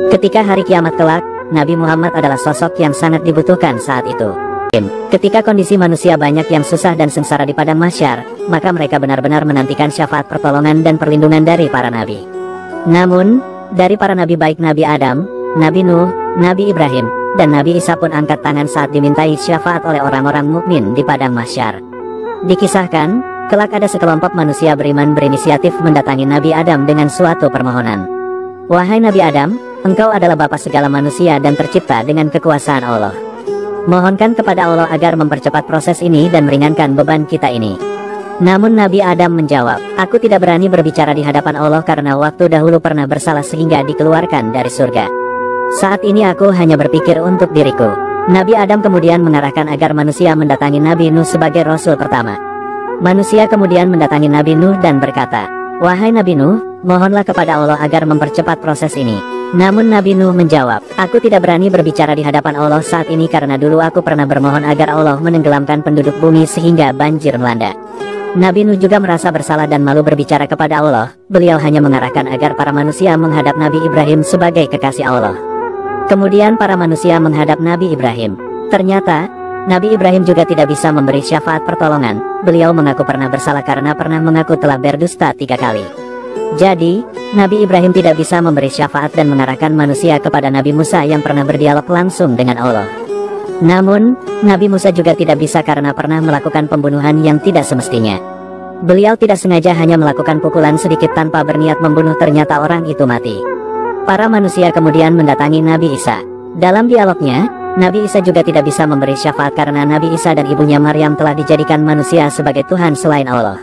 Ketika hari kiamat kelak, Nabi Muhammad adalah sosok yang sangat dibutuhkan saat itu. Ketika kondisi manusia banyak yang susah dan sengsara di padang mahsyar, maka mereka benar-benar menantikan syafaat pertolongan dan perlindungan dari para nabi. Namun, dari para nabi baik Nabi Adam, Nabi Nuh, Nabi Ibrahim, dan Nabi Isa pun angkat tangan saat dimintai syafaat oleh orang-orang mukmin di padang mahsyar. Dikisahkan, kelak ada sekelompok manusia beriman berinisiatif mendatangi Nabi Adam dengan suatu permohonan. Wahai Nabi Adam, engkau adalah bapa segala manusia dan tercipta dengan kekuasaan Allah. Mohonkan kepada Allah agar mempercepat proses ini dan meringankan beban kita ini. Namun Nabi Adam menjawab, aku tidak berani berbicara di hadapan Allah karena waktu dahulu pernah bersalah sehingga dikeluarkan dari surga. Saat ini aku hanya berpikir untuk diriku. Nabi Adam kemudian mengarahkan agar manusia mendatangi Nabi Nuh sebagai Rasul pertama. Manusia kemudian mendatangi Nabi Nuh dan berkata, wahai Nabi Nuh, mohonlah kepada Allah agar mempercepat proses ini. Namun Nabi Nuh menjawab, aku tidak berani berbicara di hadapan Allah saat ini karena dulu aku pernah bermohon agar Allah menenggelamkan penduduk bumi sehingga banjir melanda. Nabi Nuh juga merasa bersalah dan malu berbicara kepada Allah. Beliau hanya mengarahkan agar para manusia menghadap Nabi Ibrahim sebagai kekasih Allah. Kemudian para manusia menghadap Nabi Ibrahim. Ternyata, Nabi Ibrahim juga tidak bisa memberi syafaat pertolongan. Beliau mengaku pernah bersalah karena pernah mengaku telah berdusta 3 kali. Jadi, Nabi Ibrahim tidak bisa memberi syafaat dan mengarahkan manusia kepada Nabi Musa yang pernah berdialog langsung dengan Allah. Namun, Nabi Musa juga tidak bisa karena pernah melakukan pembunuhan yang tidak semestinya. Beliau tidak sengaja hanya melakukan pukulan sedikit tanpa berniat membunuh, ternyata orang itu mati. Para manusia kemudian mendatangi Nabi Isa. Dalam dialognya, Nabi Isa juga tidak bisa memberi syafaat karena Nabi Isa dan ibunya Maryam telah dijadikan manusia sebagai Tuhan selain Allah.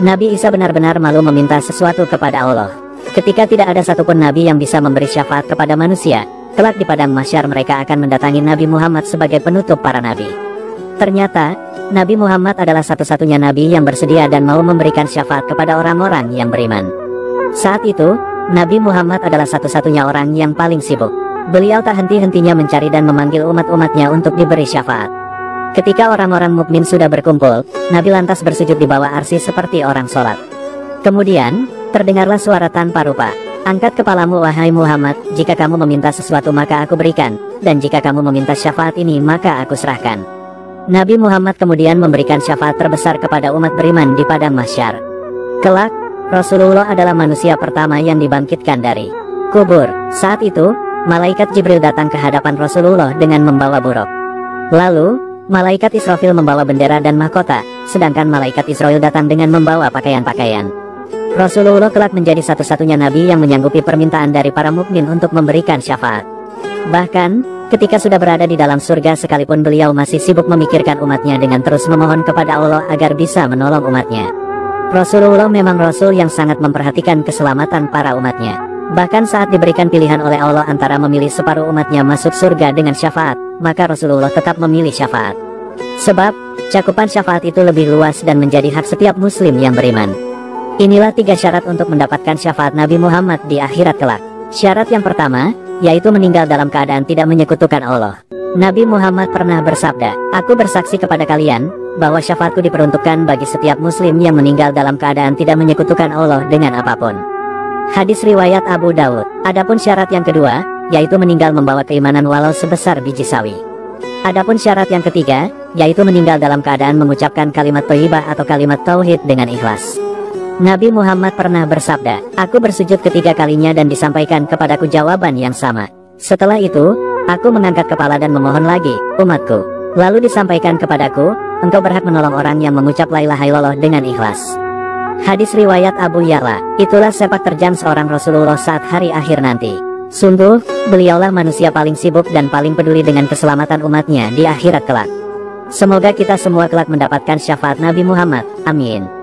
Nabi Isa benar-benar malu meminta sesuatu kepada Allah. Ketika tidak ada satupun nabi yang bisa memberi syafaat kepada manusia, kelak di padang mahsyar mereka akan mendatangi Nabi Muhammad sebagai penutup para nabi. Ternyata, Nabi Muhammad adalah satu-satunya nabi yang bersedia dan mau memberikan syafaat kepada orang-orang yang beriman. Saat itu, Nabi Muhammad adalah satu-satunya orang yang paling sibuk. Beliau tak henti-hentinya mencari dan memanggil umat-umatnya untuk diberi syafaat. Ketika orang-orang mukmin sudah berkumpul, Nabi lantas bersujud di bawah arsy seperti orang sholat. Kemudian, terdengarlah suara tanpa rupa. Angkat kepalamu wahai Muhammad, jika kamu meminta sesuatu maka aku berikan, dan jika kamu meminta syafaat ini maka aku serahkan. Nabi Muhammad kemudian memberikan syafaat terbesar kepada umat beriman di padang mahsyar. Kelak, Rasulullah adalah manusia pertama yang dibangkitkan dari kubur. Saat itu, malaikat Jibril datang ke hadapan Rasulullah dengan membawa buruk. Lalu, malaikat Israfil membawa bendera dan mahkota, sedangkan malaikat Israel datang dengan membawa pakaian-pakaian. Rasulullah kelak menjadi satu-satunya nabi yang menyanggupi permintaan dari para mukmin untuk memberikan syafaat. Bahkan, ketika sudah berada di dalam surga sekalipun beliau masih sibuk memikirkan umatnya dengan terus memohon kepada Allah agar bisa menolong umatnya. Rasulullah memang Rasul yang sangat memperhatikan keselamatan para umatnya. Bahkan saat diberikan pilihan oleh Allah antara memilih separuh umatnya masuk surga dengan syafaat, maka Rasulullah tetap memilih syafaat. Sebab, cakupan syafaat itu lebih luas dan menjadi hak setiap muslim yang beriman. Inilah 3 syarat untuk mendapatkan syafaat Nabi Muhammad di akhirat kelak. Syarat yang pertama, yaitu meninggal dalam keadaan tidak menyekutukan Allah. Nabi Muhammad pernah bersabda, aku bersaksi kepada kalian, bahwa syafaatku diperuntukkan bagi setiap muslim yang meninggal dalam keadaan tidak menyekutukan Allah dengan apapun. Hadis riwayat Abu Dawud. Adapun syarat yang kedua, yaitu meninggal membawa keimanan walau sebesar biji sawi. Adapun syarat yang ketiga, yaitu meninggal dalam keadaan mengucapkan kalimat thayyibah atau kalimat tauhid dengan ikhlas. Nabi Muhammad pernah bersabda, aku bersujud ketiga kalinya dan disampaikan kepadaku jawaban yang sama. Setelah itu, aku mengangkat kepala dan memohon lagi, umatku. Lalu disampaikan kepadaku, engkau berhak menolong orang yang mengucap la ilaha illallah dengan ikhlas. Hadis riwayat Abu Ya'la. Itulah sepak terjang seorang Rasulullah saat hari akhir nanti. Sungguh, beliaulah manusia paling sibuk dan paling peduli dengan keselamatan umatnya di akhirat kelak. Semoga kita semua kelak mendapatkan syafaat Nabi Muhammad. Amin.